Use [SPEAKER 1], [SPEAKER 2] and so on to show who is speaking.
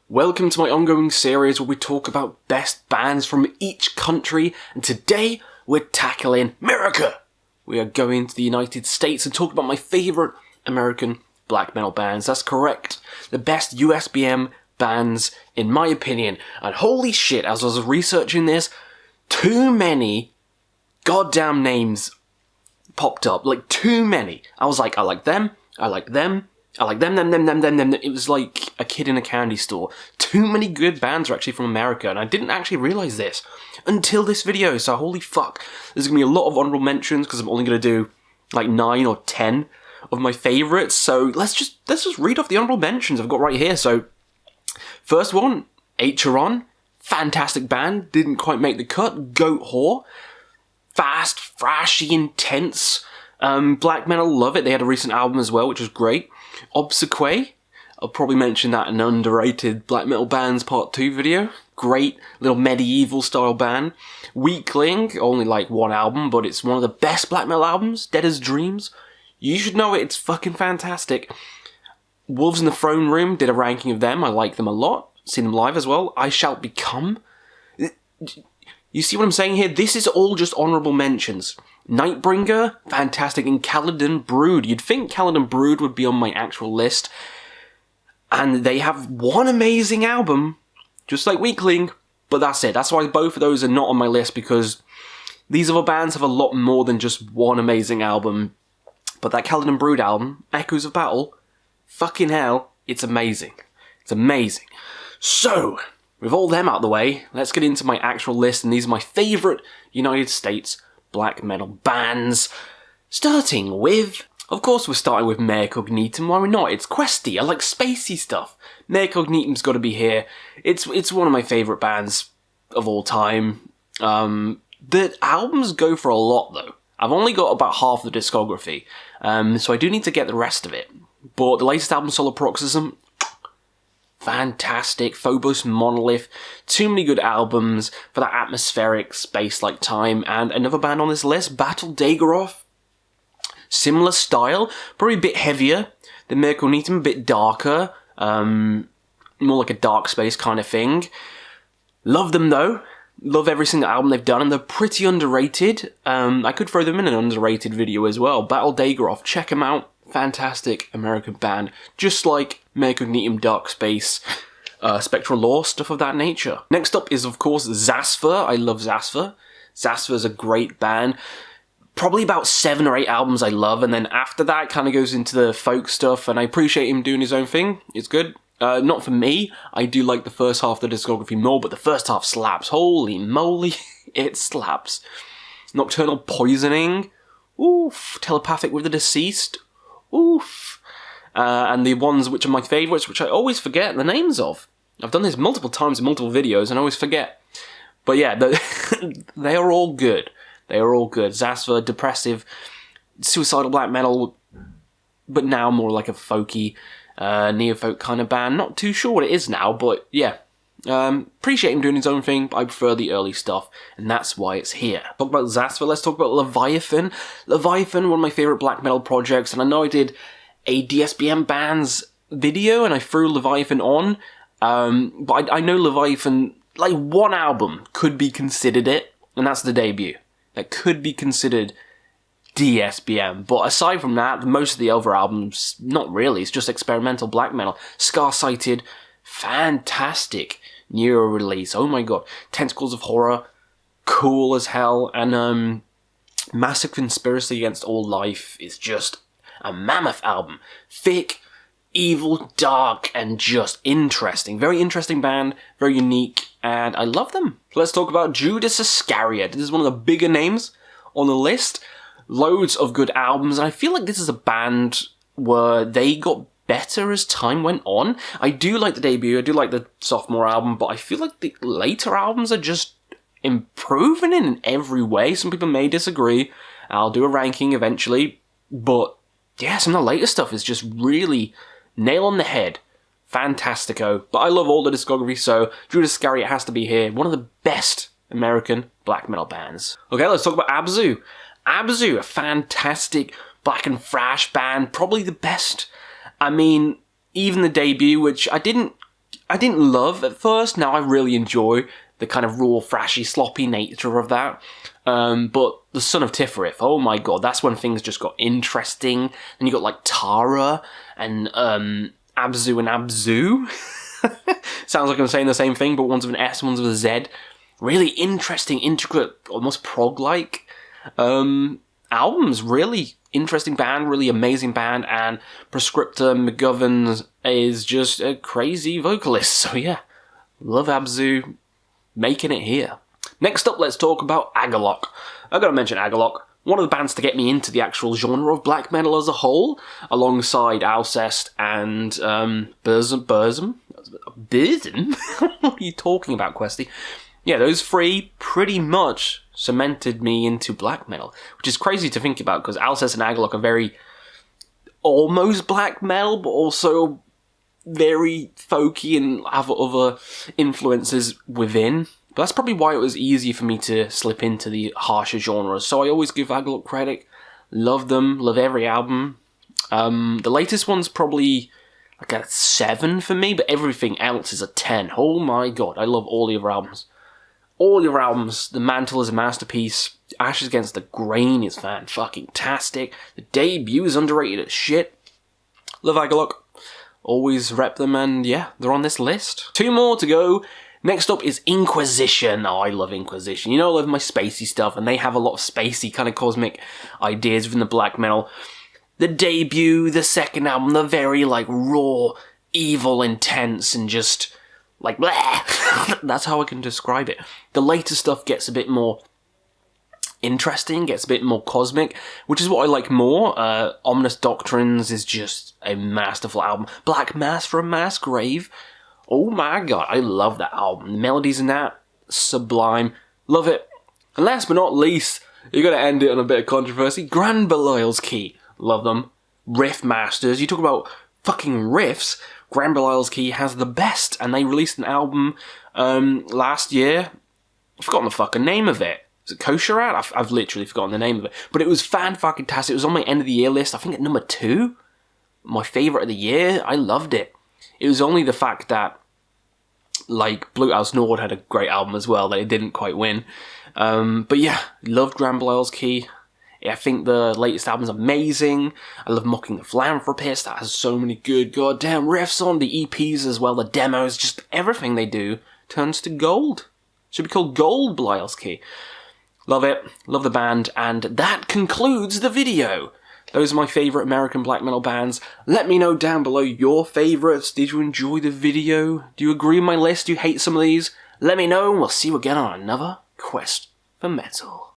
[SPEAKER 1] Welcome to my ongoing series where we talk about best bands from each country, and today we're tackling Merica. We are going to the United States and talk about my favourite American black metal bands. That's correct. The best USBM bands, in my opinion. And holy shit, as I was researching this, too many goddamn names popped up. Like, too many. I was like, I like them, I like them. I like them. It was like a kid in a candy store. Too many good bands are actually from America, and I didn't actually realise this until this video, so holy fuck. There's going to be a lot of honourable mentions, because I'm only going to do like 9 or 10 of my favourites, so let's just read off the honourable mentions I've got right here. So, first one, Acheron, fantastic band, didn't quite make the cut. Goat Whore, fast, thrashy, intense, black metal, love it. They had a recent album as well, which was great. Absu, I'll probably mention that in an underrated black metal bands part 2 video. Great little medieval style band. Weakling, only like one album, but it's one of the best black metal albums. Dead as Dreams. You should know it, it's fucking fantastic. Wolves in the Throne Room, did a ranking of them. I like them a lot. Seen them live as well. I Shall Become. You see what I'm saying here? This is all just honourable mentions. Nightbringer, fantastic, and Caladan Brood. You'd think Caladan Brood would be on my actual list. And they have one amazing album, just like Weakling, but that's it. That's why both of those are not on my list, because these other bands have a lot more than just one amazing album. But that Caladan Brood album, Echoes of Battle, fucking hell, it's amazing. It's amazing. So, with all them out of the way, let's get into my actual list, and these are my favourite United States black metal bands. Starting with, of course we're starting with Mare Cognitum, why we're not? It's questy, I like spacey stuff. Mare Cognitum's got to be here. It's one of my favourite bands of all time. The albums go for a lot though. I've only got about half the discography, so I do need to get the rest of it. But the latest album, Solar Paroxysm, fantastic. Phobos Monolith, too many good albums for that atmospheric space-like time. And another band on this list, Battle Dagorath, similar style, probably a bit heavier than Mare Cognitum, a bit darker, more like a dark space kind of thing. Love them though. Love every single album they've done, and they're pretty underrated. I could throw them in an underrated video as well. Battle Dagorath, check them out. Fantastic American band, just like Mare Cognitum, Dark Space, Spectral Law, stuff of that nature. Next up is, of course, Zasfa. I love Zasfa. Zasfa is a great band. Probably about 7 or 8 albums I love, and then after that, it kind of goes into the folk stuff, and I appreciate him doing his own thing. It's good. Not for me. I do like the first half of the discography more, but the first half slaps. Holy moly, it slaps. Nocturnal Poisoning. Oof. Telepathic with the Deceased. Oof. And the ones which are my favourites, which I always forget the names of. I've done this multiple times in multiple videos and I always forget. But yeah, they are all good. They are all good. Zasfa, depressive, suicidal black metal, but now more like a folky, neo-folk kind of band. Not too sure what it is now, but yeah. Appreciate him doing his own thing, but I prefer the early stuff, and that's why it's here. Talk about Xasthur, let's talk about Leviathan. Leviathan, one of my favourite black metal projects, and I know I did a DSBM bands video, and I threw Leviathan on, but I know Leviathan, like one album could be considered it, and that's the debut. That could be considered DSBM, but aside from that, most of the other albums, not really, it's just experimental black metal. Scar-Sighted, fantastic Nero release, oh my god. Tentacles of Horror, cool as hell, and Massive Conspiracy Against All Life is just a mammoth album. Thick, evil, dark, and just interesting. Very interesting band, very unique, and I love them. So let's talk about Judas Iscariot. This is one of the bigger names on the list. Loads of good albums, and I feel like this is a band where they got better as time went on. I do like the debut, I do like the sophomore album, but I feel like the later albums are just improving in every way. Some people may disagree. I'll do a ranking eventually, but yeah, some of the later stuff is just really nail on the head. Fantastico. But I love all the discography, so Judas Iscariot has to be here. One of the best American black metal bands. Okay, let's talk about Abzu. Abzu, a fantastic black and thrash band, probably the best. I mean, even the debut, which I didn't I didn't love at first. Now I really enjoy the kind of raw, thrashy, sloppy nature of that. But the Son of Tifereth, oh my god, that's when things just got interesting. Then you got like Tara and Abzu and Abzu. Sounds like I'm saying the same thing, but one's with an S, one's with a Z. Really interesting, intricate, almost prog-like albums. Really interesting band, really amazing band, and Prescriptor McGovern is just a crazy vocalist. So yeah, love Abzu making it here. Next up, let's talk about Agalloch. I've got to mention Agalloch, one of the bands to get me into the actual genre of black metal as a whole, alongside Alcest and Burzum. What are you talking about, Questy? Yeah, those three pretty much cemented me into black metal, which is crazy to think about because Alcest and Agalloch are very almost black metal, but also very folky and have other influences within. But that's probably why it was easy for me to slip into the harsher genres. So I always give Agalloch credit. Love them. Love every album. The latest one's probably like a 7 for me, but everything else is a 10. Oh my god, I love all your albums. All your albums. The Mantle is a masterpiece. Ashes Against the Grain is fan-fucking-tastic. The Debut is underrated as shit. Love Agalloch. Always rep them, and yeah, they're on this list. 2 more to go. Next up is Inquisition. Oh, I love Inquisition. You know, I love my spacey stuff, and they have a lot of spacey kind of cosmic ideas within the black metal. The Debut, the second album, they're very, like, raw, evil, intense, and just, like, bleh. That's how I can describe it. The later stuff gets a bit more interesting, gets a bit more cosmic, which is what I like more. Ominous Doctrines is just a masterful album. Black Mass from Mass Grave. Oh my god, I love that album. The melodies in that, sublime. Love it. And last but not least, you gotta end it on a bit of controversy. Grand Belial's Key. Love them. Riff masters. You talk about fucking riffs. Grand Belial's Key has the best, and they released an album last year. I've forgotten the fucking name of it. Is it Kosherat? I've literally forgotten the name of it. But it was fan-fucking-tastic. It was on my end of the year list, I think at number 2. My favourite of the year. I loved it. It was only the fact that, like, Blue House Nord had a great album as well that it didn't quite win. But yeah, loved Grand Belial's Key. I think the latest album's amazing. I love Mocking the Philanthropist. That has so many good goddamn riffs on. The EPs as well, the demos, just everything they do turns to gold. Should be called Gold Belial's Key. Love it. Love the band. And that concludes the video. Those are my favourite American black metal bands. Let me know down below your favourites. Did you enjoy the video? Do you agree with my list? Do you hate some of these? Let me know and we'll see you again on another quest for metal.